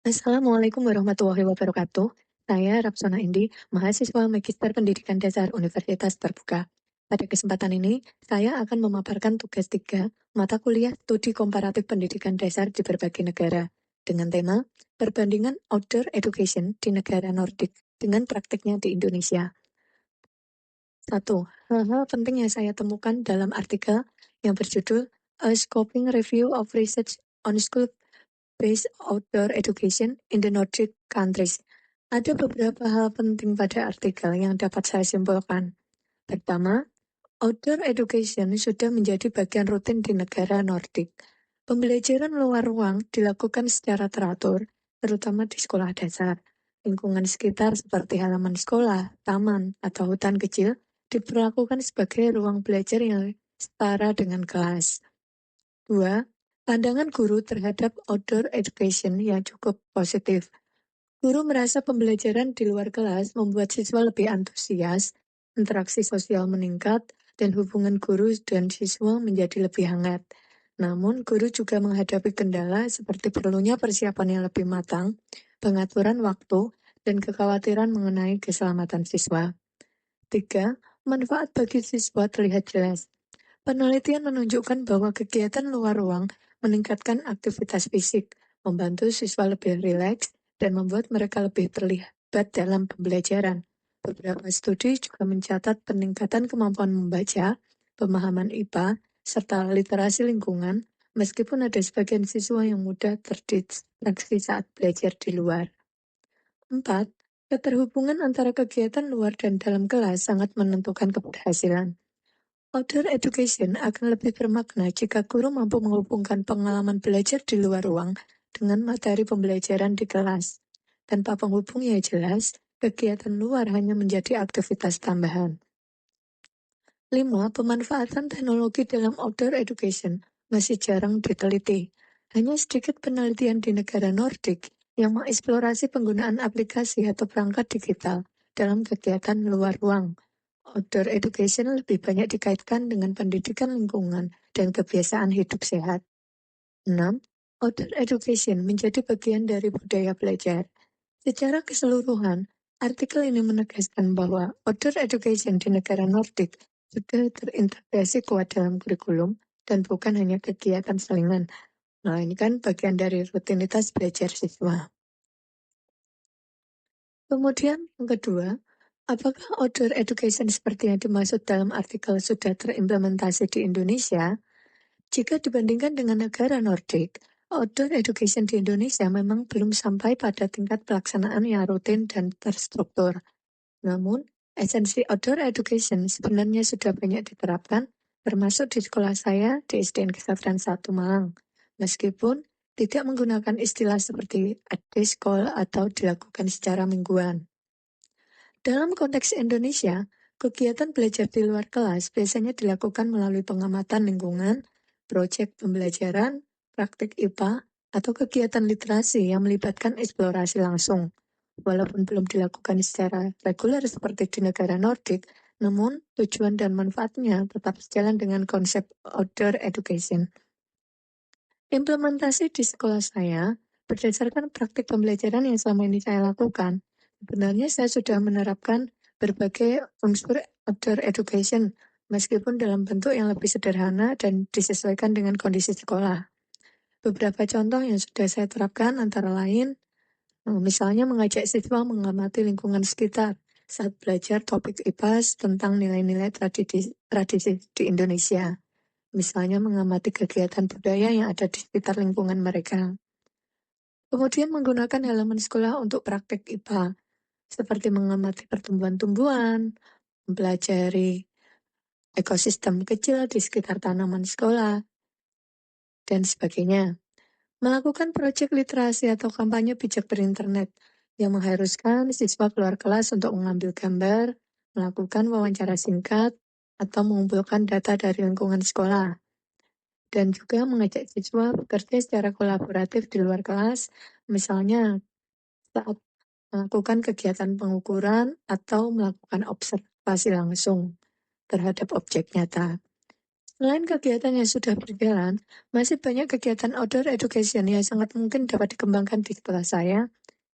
Assalamualaikum warahmatullahi wabarakatuh. Saya Rapsona Indi, mahasiswa Magister Pendidikan Dasar Universitas Terbuka. Pada kesempatan ini, saya akan memaparkan tugas 3 mata kuliah studi komparatif pendidikan dasar di berbagai negara dengan tema perbandingan outdoor education di negara Nordik dengan praktiknya di Indonesia. 1. Hal-hal penting yang saya temukan dalam artikel yang berjudul A Scoping Review of Research on School-Based Outdoor Education in the Nordic Countries. Ada beberapa hal penting pada artikel yang dapat saya simpulkan. Pertama, outdoor education sudah menjadi bagian rutin di negara Nordik. Pembelajaran luar ruang dilakukan secara teratur, terutama di sekolah dasar. Lingkungan sekitar seperti halaman sekolah, taman, atau hutan kecil diperlakukan sebagai ruang belajar yang setara dengan kelas. 2. Pandangan guru terhadap outdoor education yang cukup positif. Guru merasa pembelajaran di luar kelas membuat siswa lebih antusias, interaksi sosial meningkat, dan hubungan guru dan siswa menjadi lebih hangat. Namun, guru juga menghadapi kendala seperti perlunya persiapan yang lebih matang, pengaturan waktu, dan kekhawatiran mengenai keselamatan siswa. 3. Manfaat bagi siswa terlihat jelas. Penelitian menunjukkan bahwa kegiatan luar ruang meningkatkan aktivitas fisik, membantu siswa lebih rileks, dan membuat mereka lebih terlibat dalam pembelajaran. Beberapa studi juga mencatat peningkatan kemampuan membaca, pemahaman IPA, serta literasi lingkungan, meskipun ada sebagian siswa yang mudah terdistraksi saat belajar di luar. 4. Keterhubungan antara kegiatan luar dan dalam kelas sangat menentukan keberhasilan. Outdoor education akan lebih bermakna jika guru mampu menghubungkan pengalaman belajar di luar ruang dengan materi pembelajaran di kelas. Tanpa penghubung yang jelas, kegiatan luar hanya menjadi aktivitas tambahan. 5. Pemanfaatan teknologi dalam outdoor education masih jarang diteliti. Hanya sedikit penelitian di negara Nordik yang mengeksplorasi penggunaan aplikasi atau perangkat digital dalam kegiatan luar ruang. Outdoor education lebih banyak dikaitkan dengan pendidikan lingkungan dan kebiasaan hidup sehat. 6. Outdoor education menjadi bagian dari budaya belajar. Secara keseluruhan, artikel ini menegaskan bahwa outdoor education di negara Nordik sudah terintegrasi kuat dalam kurikulum dan bukan hanya kegiatan salingan, melainkan bagian dari rutinitas belajar siswa. Kemudian yang kedua, apakah outdoor education seperti yang dimaksud dalam artikel sudah terimplementasi di Indonesia? Jika dibandingkan dengan negara Nordik, outdoor education di Indonesia memang belum sampai pada tingkat pelaksanaan yang rutin dan terstruktur. Namun, esensi outdoor education sebenarnya sudah banyak diterapkan, termasuk di sekolah saya di SDN Kesaktian 1 Malang, meskipun tidak menggunakan istilah seperti ad-school atau dilakukan secara mingguan. Dalam konteks Indonesia, kegiatan belajar di luar kelas biasanya dilakukan melalui pengamatan lingkungan, proyek pembelajaran, praktik IPA, atau kegiatan literasi yang melibatkan eksplorasi langsung. Walaupun belum dilakukan secara reguler seperti di negara Nordik, namun tujuan dan manfaatnya tetap sejalan dengan konsep outdoor education. Implementasi di sekolah saya berdasarkan praktik pembelajaran yang selama ini saya lakukan. Sebenarnya saya sudah menerapkan berbagai unsur outdoor education, meskipun dalam bentuk yang lebih sederhana dan disesuaikan dengan kondisi sekolah. Beberapa contoh yang sudah saya terapkan antara lain, misalnya mengajak siswa mengamati lingkungan sekitar saat belajar topik IPAS tentang nilai-nilai tradisi di Indonesia. Misalnya mengamati kegiatan budaya yang ada di sekitar lingkungan mereka. Kemudian menggunakan halaman sekolah untuk praktik IPA, seperti mengamati pertumbuhan tumbuhan, mempelajari ekosistem kecil di sekitar tanaman sekolah, dan sebagainya. Melakukan proyek literasi atau kampanye bijak berinternet yang mengharuskan siswa keluar kelas untuk mengambil gambar, melakukan wawancara singkat, atau mengumpulkan data dari lingkungan sekolah. Dan juga mengajak siswa bekerja secara kolaboratif di luar kelas, misalnya saat melakukan kegiatan pengukuran atau melakukan observasi langsung terhadap objek nyata. Selain kegiatan yang sudah berjalan, masih banyak kegiatan outdoor education yang sangat mungkin dapat dikembangkan di sekolah saya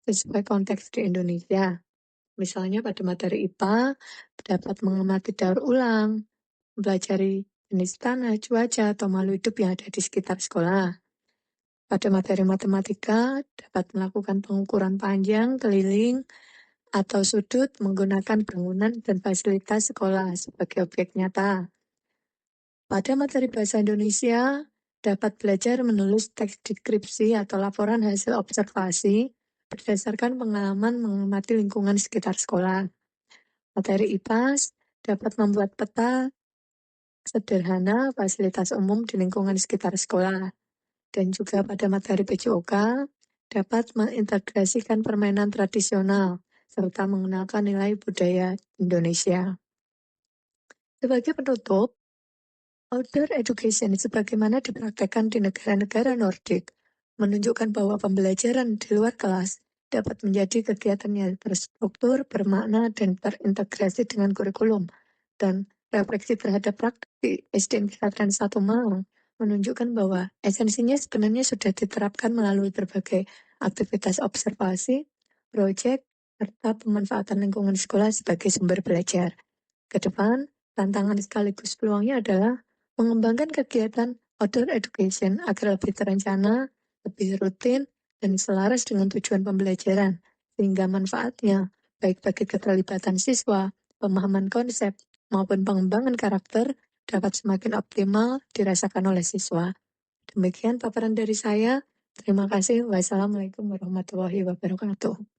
sesuai konteks di Indonesia. Misalnya pada materi IPA, dapat mengamati daur ulang, mempelajari jenis tanah, cuaca, atau makhluk hidup yang ada di sekitar sekolah. Pada materi matematika, dapat melakukan pengukuran panjang, keliling, atau sudut menggunakan bangunan dan fasilitas sekolah sebagai objek nyata. Pada materi bahasa Indonesia, dapat belajar menulis teks deskripsi atau laporan hasil observasi berdasarkan pengalaman mengamati lingkungan sekitar sekolah. Materi IPAS dapat membuat peta sederhana fasilitas umum di lingkungan sekitar sekolah. Dan juga pada materi PJOK dapat mengintegrasikan permainan tradisional serta mengenalkan nilai budaya Indonesia. Sebagai penutup, outdoor education sebagaimana dipraktekkan di negara-negara Nordik menunjukkan bahwa pembelajaran di luar kelas dapat menjadi kegiatan yang terstruktur, bermakna, dan terintegrasi dengan kurikulum. Dan refleksi terhadap praktik di SD Negeri 1 Malang menunjukkan bahwa esensinya sebenarnya sudah diterapkan melalui berbagai aktivitas observasi, proyek, serta pemanfaatan lingkungan sekolah sebagai sumber belajar. Ke depan, tantangan sekaligus peluangnya adalah mengembangkan kegiatan outdoor education agar lebih terencana, lebih rutin, dan selaras dengan tujuan pembelajaran, sehingga manfaatnya, baik bagi keterlibatan siswa, pemahaman konsep, maupun pengembangan karakter, dapat semakin optimal dirasakan oleh siswa. Demikian paparan dari saya. Terima kasih. Wassalamualaikum warahmatullahi wabarakatuh.